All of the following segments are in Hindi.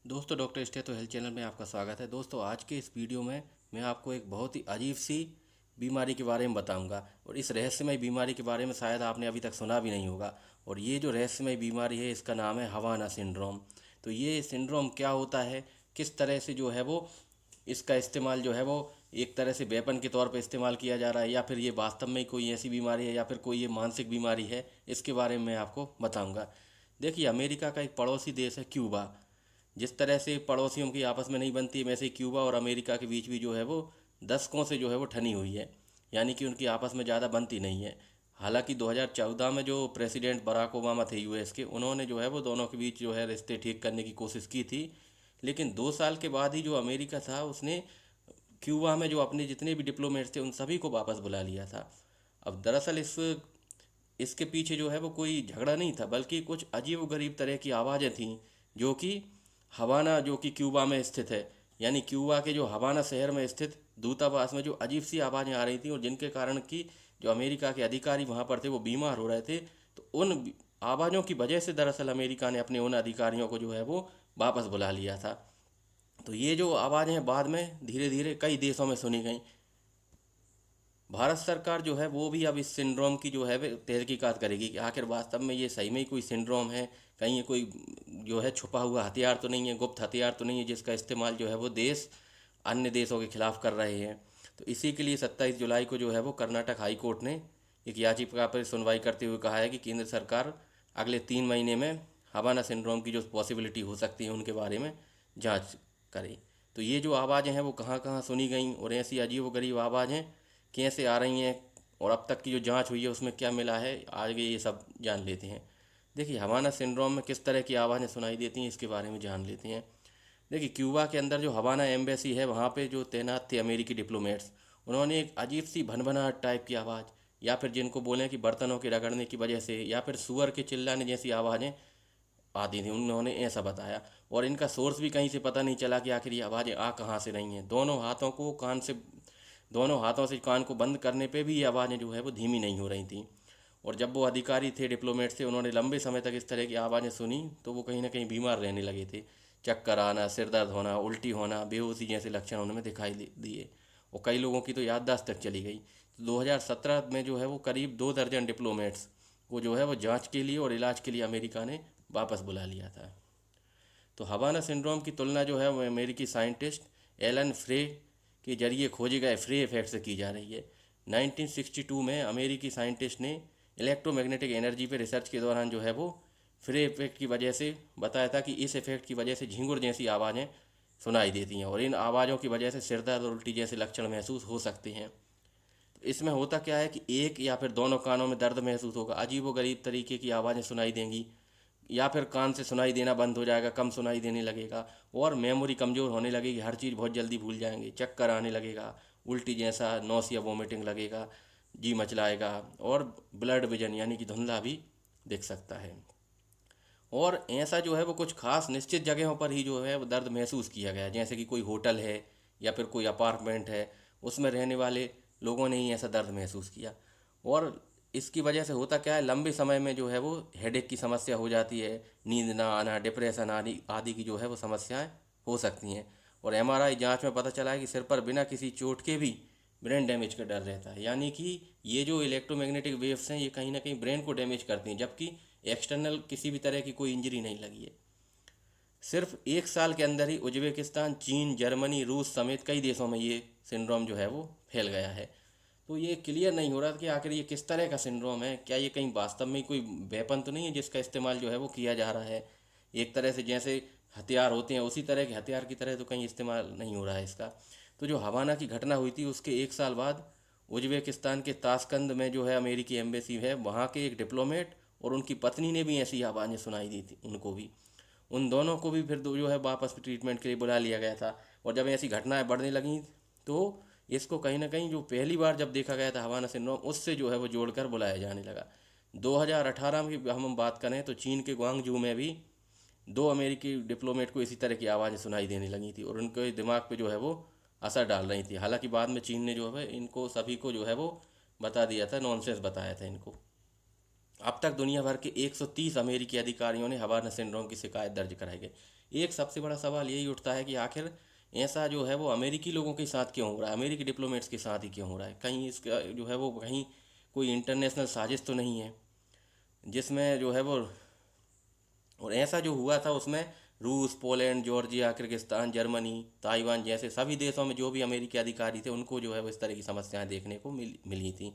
दोस्तों, डॉक्टर स्टेथो हेल्थ चैनल में आपका स्वागत है। दोस्तों, आज के इस वीडियो में मैं आपको एक बहुत ही अजीब सी बीमारी के बारे में बताऊंगा और इस रहस्यमय बीमारी के बारे में शायद आपने अभी तक सुना भी नहीं होगा। और ये जो रहस्यमय बीमारी है, इसका नाम है हवाना सिंड्रोम। तो ये सिंड्रोम क्या होता है, किस तरह से जो है वो इसका इस्तेमाल जो है वो एक तरह से वेपन के तौर पर इस्तेमाल किया जा रहा है, या फिर ये वास्तव में कोई ऐसी बीमारी है, या फिर कोई ये मानसिक बीमारी है, इसके बारे में मैं आपको बताऊंगा। देखिए, अमेरिका का एक पड़ोसी देश है क्यूबा। जिस तरह से पड़ोसियों की आपस में नहीं बनती, वैसे ही क्यूबा और अमेरिका के बीच भी जो है वो दशकों से जो है वो ठनी हुई है। यानी कि उनकी आपस में ज़्यादा बनती नहीं है। हालांकि 2014 में जो प्रेसिडेंट बराक ओबामा थे यूएस के, उन्होंने जो है वो दोनों के बीच जो है रिश्ते ठीक करने की कोशिश की थी। लेकिन 2 साल के बाद ही जो अमेरिका था, उसने क्यूबा में जो अपने जितने भी डिप्लोमेट्स थे उन सभी को वापस बुला लिया था। अब दरअसल इसके पीछे जो है वो कोई झगड़ा नहीं था, बल्कि कुछ अजीब गरीब तरह की आवाज़ें थीं, जो कि हवाना, जो कि क्यूबा में स्थित है, यानी क्यूबा के जो हवाना शहर में स्थित दूतावास में जो अजीब सी आवाज़ें आ रही थी, और जिनके कारण कि जो अमेरिका के अधिकारी वहाँ पर थे वो बीमार हो रहे थे। तो उन आवाज़ों की वजह से दरअसल अमेरिका ने अपने उन अधिकारियों को जो है वो वापस बुला लिया था। तो ये जो आवाज़ें बाद में धीरे धीरे कई देशों में सुनी गई। भारत सरकार जो है वो भी अब इस सिंड्रोम की जो है वे तहकीकात करेगी कि आखिर वास्तव में ये सही में ही कोई सिंड्रोम है, कहीं ये कोई जो है छुपा हुआ हथियार तो नहीं है, गुप्त हथियार तो नहीं है, जिसका इस्तेमाल जो है वो देश अन्य देशों के खिलाफ कर रहे हैं। तो इसी के लिए 27 जुलाई को जो है वो कर्नाटक हाई कोर्ट ने एक याचिका पर सुनवाई करते हुए कहा है कि केंद्र सरकार अगले 3 महीने में हवाना सिंड्रोम की जो पॉसिबिलिटी हो सकती है उनके बारे में जांच करे। तो ये जो आवाज़ें हैं वो कहाँ कहाँ सुनी गई, और ऐसी अजीब व गरीब आवाज़ें कैसे आ रही हैं, और अब तक की जो जांच हुई है उसमें क्या मिला है, आगे ये सब जान लेते हैं। देखिए, हवाना सिंड्रोम में किस तरह की आवाज़ें सुनाई देती हैं, इसके बारे में जान लेते हैं। देखिए, क्यूबा के अंदर जो हवाना एम्बेसी है, वहाँ पे जो तैनात थे अमेरिकी डिप्लोमेट्स, उन्होंने एक अजीब सी भनभनाहट टाइप की आवाज़, या फिर जिनको बोलें कि बर्तनों के रगड़ने की वजह से, या फिर सुअर के चिल्लाने जैसी आवाज़ें आती थी, उन्होंने ऐसा बताया। और इनका सोर्स भी कहीं से पता नहीं चला कि आखिर ये आवाज़ें आ कहाँ से रही हैं। दोनों हाथों से कान को बंद करने पे भी ये आवाज़ें जो है वो धीमी नहीं हो रही थी। और जब वो अधिकारी थे, डिप्लोमेट थे, उन्होंने लंबे समय तक इस तरह की आवाज़ें सुनी, तो वो कहीं ना कहीं बीमार रहने लगे थे। चक्कर आना, सिर दर्द होना, उल्टी होना, बेहोशी जैसे लक्षण उनमें दिखाई दिए। और कई लोगों की तो याददाश्त तक चली गई। तो 2017 में जो है वो करीब 2 दर्जन डिप्लोमेट्स को जो है वो जांच के लिए और इलाज के लिए अमेरिका ने वापस बुला लिया था। तो हवाना सिंड्रोम की तुलना जो है वो अमेरिकी साइंटिस्ट एलन फ्रे के जरिए खोजे गए फ्रे इफेक्ट से की जा रही है। 1962 में अमेरिकी साइंटिस्ट ने इलेक्ट्रोमैग्नेटिक एनर्जी पे रिसर्च के दौरान जो है वो फ्रे इफेक्ट की वजह से बताया था कि इस इफेक्ट की वजह से झिंगुर जैसी आवाज़ें सुनाई देती हैं, और इन आवाज़ों की वजह से सिरदर्द और उल्टी जैसे लक्षण महसूस हो सकते हैं। इसमें होता क्या है कि एक या फिर दोनों कानों में दर्द महसूस होगा, अजीब व गरीब तरीके की आवाज़ें सुनाई देंगी, या फिर कान से सुनाई देना बंद हो जाएगा, कम सुनाई देने लगेगा, और मेमोरी कमज़ोर होने लगेगी, हर चीज़ बहुत जल्दी भूल जाएंगे, चक्कर आने लगेगा, उल्टी जैसा नौसिया वोमिटिंग लगेगा, जी मचलाएगा, और ब्लड विजन यानी कि धुंधला भी दिख सकता है। और ऐसा जो है वो कुछ खास निश्चित जगहों पर ही जो है वो दर्द महसूस किया गया है, जैसे कि कोई होटल है या फिर कोई अपार्टमेंट है, उसमें रहने वाले लोगों ने ही ऐसा दर्द महसूस किया। और इसकी वजह से होता क्या है, लंबे समय में जो है वो हेडेक की समस्या हो जाती है, नींद ना आना, डिप्रेशन आदि आदि की जो है वो समस्याएं हो सकती हैं। और एमआरआई जांच में पता चला है कि सिर पर बिना किसी चोट के भी ब्रेन डैमेज का डर रहता है। यानी कि ये जो इलेक्ट्रोमैग्नेटिक वेव्स हैं, ये कहीं ना कहीं ब्रेन को डैमेज करती हैं, जबकि एक्सटर्नल किसी भी तरह की कोई इंजरी नहीं लगी है। सिर्फ 1 साल के अंदर ही उज्बेकिस्तान, चीन, जर्मनी, रूस समेत कई देशों में ये सिंड्रोम जो है वो फैल गया है। तो ये क्लियर नहीं हो रहा कि आखिर ये किस तरह का सिंड्रोम है, क्या ये कहीं वास्तव में कोई वेपन तो नहीं है जिसका इस्तेमाल जो है वो किया जा रहा है। एक तरह से जैसे हथियार होते हैं उसी तरह के हथियार की तरह तो कहीं इस्तेमाल नहीं हो रहा है इसका। तो जो हवाना की घटना हुई थी उसके 1 साल बाद उज्बेकिस्तान के ताशकंद में जो है अमेरिकी एम्बेसी है, वहाँ के एक डिप्लोमेट और उनकी पत्नी ने भी ऐसी आवाज़ें सुनाई दी थी उनको भी। उन दोनों को भी फिर जो है वापस ट्रीटमेंट के लिए बुला लिया गया था। और जब ऐसी घटनाएं बढ़ने लगीं, तो इसको कहीं ना कहीं जो पहली बार जब देखा गया था हवाना सिंड्रोम, उससे जो है वो जोड़कर बुलाया जाने लगा। 2018 की हम बात करें तो चीन के ग्वांगजू में भी 2 अमेरिकी डिप्लोमेट को इसी तरह की आवाज़ें सुनाई देने लगी थी, और उनके दिमाग पे जो है वो असर डाल रही थी। हालांकि बाद में चीन ने जो है इनको सभी को जो है वो बता दिया था, नॉनसेंस बताया था इनको। अब तक दुनिया भर के 130 अमेरिकी अधिकारियों ने हवाना सिंड्रोम की शिकायत दर्ज कराई गई। एक सबसे बड़ा सवाल यही उठता है कि आखिर ऐसा जो है वो अमेरिकी लोगों के साथ क्यों हो रहा है, अमेरिकी डिप्लोमेट्स के साथ ही क्यों हो रहा है? कहीं इसका जो है वो कहीं कोई इंटरनेशनल साजिश तो नहीं है जिसमें जो है वो, और ऐसा जो हुआ था उसमें रूस, Poland, Georgia, Kyrgyzstan, Germany, Taiwan जैसे सभी देशों में जो भी अमेरिकी अधिकारी थे उनको जो है वो इस तरह की समस्याएं देखने को मिली थी।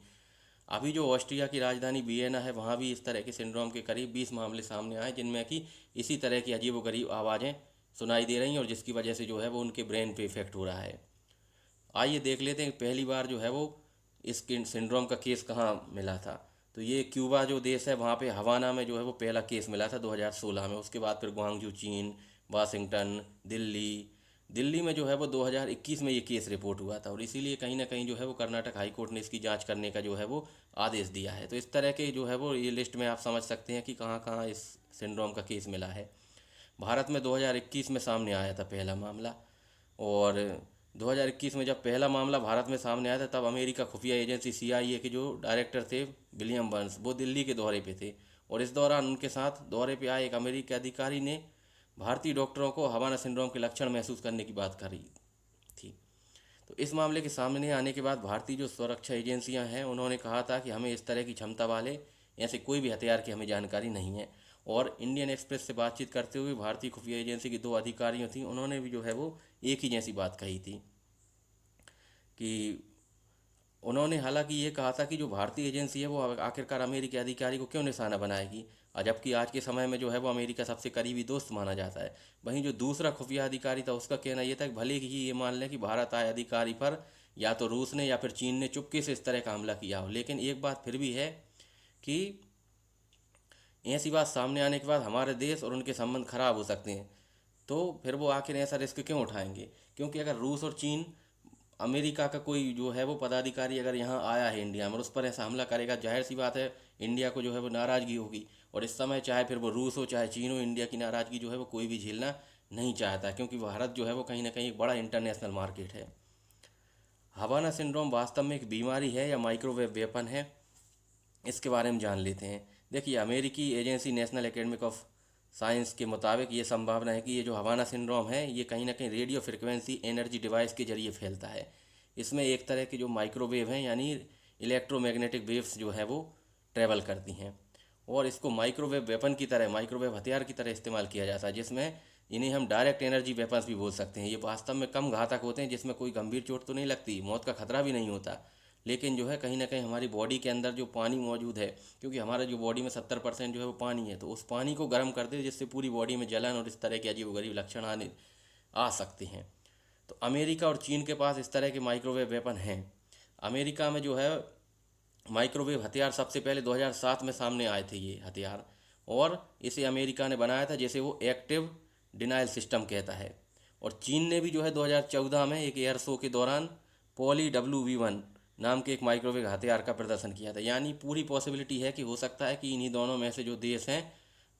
अभी जो ऑस्ट्रिया की राजधानी वियना है वहाँ भी इस तरह के सिंड्रोम के करीब 20 मामले सामने आए जिनमें कि इसी तरह की अजीबोगरीब आवाज़ें सुनाई दे रही हैं और जिसकी वजह से जो है वो उनके ब्रेन पे इफेक्ट हो रहा है। आइए देख लेते हैं पहली बार जो है वो इस सिंड्रोम का केस कहाँ मिला था। तो ये क्यूबा जो देश है वहाँ पे हवाना में जो है वो पहला केस मिला था 2016 में। उसके बाद फिर ग्वांगजू चीन, वाशिंगटन, दिल्ली, दिल्ली में जो है वो 2021 में ये केस रिपोर्ट हुआ था और इसीलिए कहीं ना कहीं जो है वो कर्नाटक हाई कोर्ट ने इसकी जांच करने का जो है वो आदेश दिया है। तो इस तरह के जो है वो ये लिस्ट में आप समझ सकते हैं कि कहाँ कहाँ इस सिंड्रोम का केस मिला है। भारत में 2021 में सामने आया था पहला मामला, और 2021 में जब पहला मामला भारत में सामने आया था तब अमेरिका खुफिया एजेंसी CIA के जो डायरेक्टर थे विलियम बर्न्स, वो दिल्ली के दौरे पे थे और इस दौरान उनके साथ दौरे पे आए एक अमेरिकी अधिकारी ने भारतीय डॉक्टरों को हवाना सिंड्रोम के लक्षण महसूस करने की बात करी थी। तो इस मामले के सामने आने के बाद भारतीय जो सुरक्षा एजेंसियां हैं उन्होंने कहा था कि हमें इस तरह की क्षमता वाले ऐसे कोई भी हथियार की हमें जानकारी नहीं है। और इंडियन एक्सप्रेस से बातचीत करते हुए भारतीय खुफिया एजेंसी की दो अधिकारियों थी, उन्होंने भी जो है वो एक ही जैसी बात कही थी कि उन्होंने हालांकि ये कहा था कि जो भारतीय एजेंसी है वो आखिरकार अमेरिकी अधिकारी को क्यों निशाना बनाएगी, और जबकि आज के समय में जो है वो अमेरिका सबसे करीबी दोस्त माना जाता है। वहीं जो दूसरा खुफिया अधिकारी था उसका कहना ये था कि भले ही ये मान लें कि भारत आए अधिकारी पर या तो रूस ने या फिर चीन ने चुपके से इस तरह का हमला किया हो, लेकिन एक बात फिर भी है कि ऐसी बात सामने आने के बाद हमारे देश और उनके संबंध खराब हो सकते हैं। तो फिर वो आखिर ऐसा रिस्क क्यों उठाएंगे? क्योंकि अगर रूस और चीन, अमेरिका का कोई जो है वो पदाधिकारी अगर यहाँ आया है इंडिया में और उस पर ऐसा हमला करेगा, जाहिर सी बात है इंडिया को जो है वो नाराज़गी होगी। और इस समय चाहे फिर वो रूस हो चाहे चीन हो, इंडिया की नाराज़गी जो है वो कोई भी झेलना नहीं चाहता, क्योंकि भारत जो है वो कहीं ना कहीं एक बड़ा इंटरनेशनल मार्केट है। हवाना सिंड्रोम वास्तव में एक बीमारी है या माइक्रोवेव वेपन है, इसके बारे में जान लेते हैं। देखिए, अमेरिकी agency national academic of science के मुताबिक ये संभावना है कि ये जो हवाना सिंड्रोम है ये कहीं ना कहीं रेडियो फ्रिक्वेंसी एनर्जी डिवाइस के जरिए फैलता है। इसमें एक तरह के जो माइक्रोवेव हैं यानी इलेक्ट्रोमैग्नेटिक वेव्स जो है वो ट्रैवल करती हैं और इसको माइक्रोवेव वेपन की तरह, माइक्रोवेव हथियार की तरह इस्तेमाल किया जाता है, जिसमें इन्हें हम डायरेक्ट एनर्जी वेपन्स भी बोल सकते हैं। ये वास्तव में कम घातक होते हैं, जिसमें कोई गंभीर चोट तो नहीं लगती, मौत का खतरा भी नहीं होता, लेकिन जो है कहीं ना कहीं हमारी बॉडी के अंदर जो पानी मौजूद है, क्योंकि हमारा जो बॉडी में 70% जो है वो पानी है, तो उस पानी को गर्म कर दे जिससे पूरी बॉडी में जलन और इस तरह के अजीबोगरीब लक्षण आ सकते हैं। तो अमेरिका और चीन के पास इस तरह के माइक्रोवेव वेपन हैं। अमेरिका में जो है माइक्रोवेव हथियार सबसे पहले 2007 में सामने आए थे ये हथियार, और इसे अमेरिका ने बनाया था जैसे वो एक्टिव डिनाइल सिस्टम कहता है। और चीन ने भी जो है 2014 में एक एयर शो के दौरान पॉली WV1 नाम के एक माइक्रोवेव हथियार का प्रदर्शन किया था। यानी पूरी पॉसिबिलिटी है कि हो सकता है कि इन्हीं दोनों में से जो देश हैं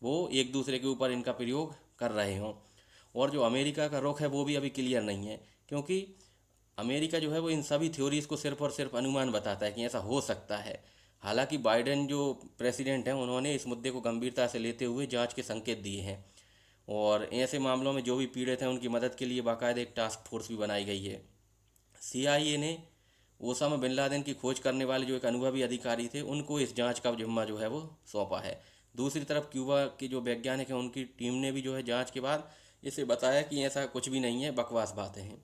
वो एक दूसरे के ऊपर इनका प्रयोग कर रहे हों। और जो अमेरिका का रुख है वो भी अभी क्लियर नहीं है, क्योंकि अमेरिका जो है वो इन सभी थ्योरीज को सिर्फ और सिर्फ अनुमान बताता है कि ऐसा हो सकता है। हालांकि बाइडेन जो प्रेसिडेंट हैं उन्होंने इस मुद्दे को गंभीरता से लेते हुए जांच के संकेत दिए हैं और ऐसे मामलों में जो भी पीड़ित हैं उनकी मदद के लिए बाकायदा एक टास्क फोर्स भी बनाई गई है। CIA ने ओसामा बिन लादेन की खोज करने वाले जो एक अनुभवी अधिकारी थे उनको इस जांच का जिम्मा जो है वो सौंपा है। दूसरी तरफ क्यूबा के जो वैज्ञानिक हैं उनकी टीम ने भी जो है जांच के बाद इसे बताया कि ऐसा कुछ भी नहीं है, बकवास बातें हैं।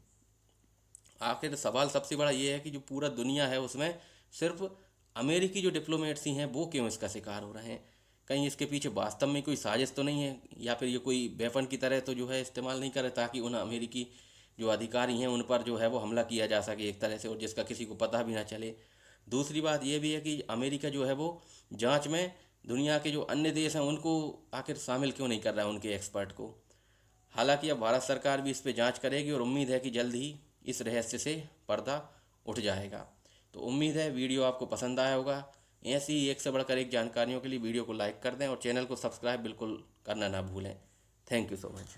आखिर सवाल सबसे बड़ा ये है कि जो पूरा दुनिया है उसमें सिर्फ अमेरिकी जो डिप्लोमेट्स ही हैं वो क्यों इसका शिकार हो रहे हैं? कहीं इसके पीछे वास्तव में कोई साजिश तो नहीं है, या फिर ये कोई वेपन की तरह तो जो है इस्तेमाल नहीं करे ताकि उन अमेरिकी जो अधिकारी हैं उन पर जो है वो हमला किया जा सके एक तरह से, और जिसका किसी को पता भी ना चले। दूसरी बात ये भी है कि अमेरिका जो है वो जांच में दुनिया के जो अन्य देश हैं उनको आखिर शामिल क्यों नहीं कर रहा है, उनके एक्सपर्ट को। हालांकि अब भारत सरकार भी इस पर जांच करेगी और उम्मीद है कि जल्द ही इस रहस्य से पर्दा उठ जाएगा। तो उम्मीद है वीडियो आपको पसंद आया होगा। ऐसी ही एक से बढ़कर एक जानकारियों के लिए वीडियो को लाइक कर दें और चैनल को सब्सक्राइब बिल्कुल करना ना भूलें। Thank you so much.